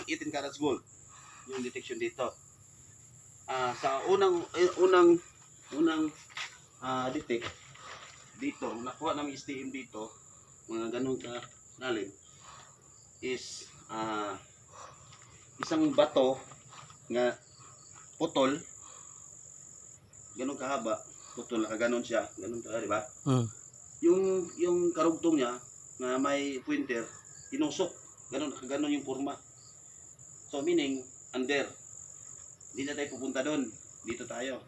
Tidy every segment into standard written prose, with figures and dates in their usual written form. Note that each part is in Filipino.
18 carats gold yung detection dito. Sa unang detect dito, nakuha namin STM dito, mga ganun ka lalim, is isang bato nga putol, ganun kahaba, putol, nakaganon siya, ganun ka, di ba? Yung karugtong niya na may pointer, tinusok, ganun yung forma. So meaning, under. Hindi na tayo pupunta doon. Dito tayo.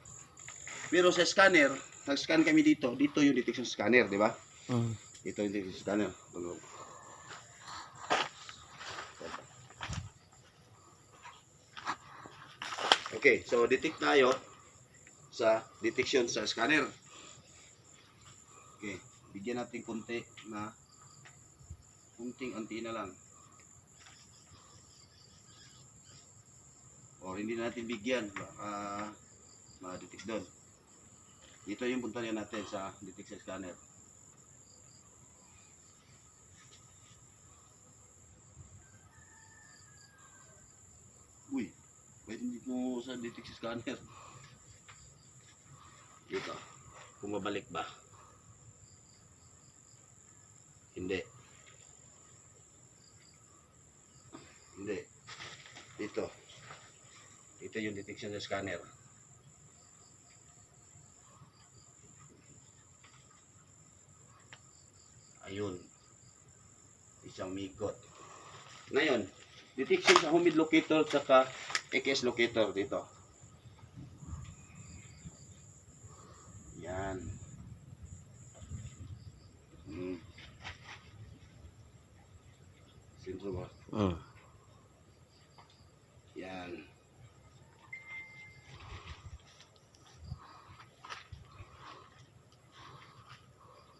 Pero sa scanner, nag-scan kami dito. Dito yung detection scanner, di ba? Dito yung detection scanner. Okay, so detect tayo sa detection sa scanner. Okay, bigyan natin kunting antina lang. O hindi natin bigyan, baka ma-detect doon. Dito yung punta natin sa detection scanner. Uy, pwede dito sa detection scanner. Dito, bumabalik ba? Hindi. Hindi. Dito. Ito yung detection sa scanner. Ayun. Isang migot. Ngayon, detection sa humid locator saka EKS locator dito. Yan. Sentro ba? Yan.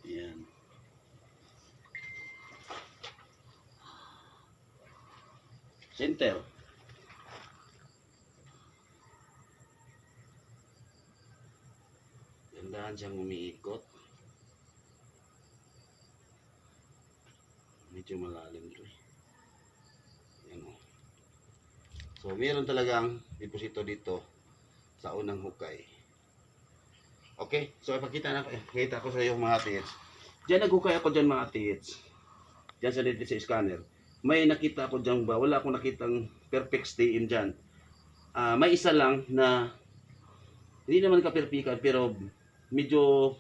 Yan. Center. Gandahan siyang umiikot. Medyo malalim ito. Yan o. So, meron talagang deposito dito sa unang hukay. Okay? So, ipakita ko sa iyo mga tits. Diyan naghukay ako dyan mga tits. Diyan sa dito sa scanner. May nakita ako dyan ba? Wala akong nakitang perfect stay-in dyan. May isa lang na hindi naman ka-perpikan pero medyo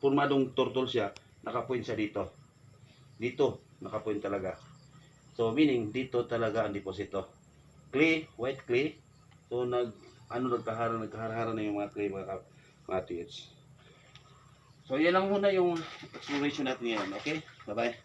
formadong turtle siya. Nakapoint siya dito. Dito, nakapoint talaga. So, meaning, dito talaga ang deposito. Clay, white clay. So, nagkahara na yung mga clay, mga tits. So, yan lang muna yung exploration natin ngayon. Okay? Bye-bye.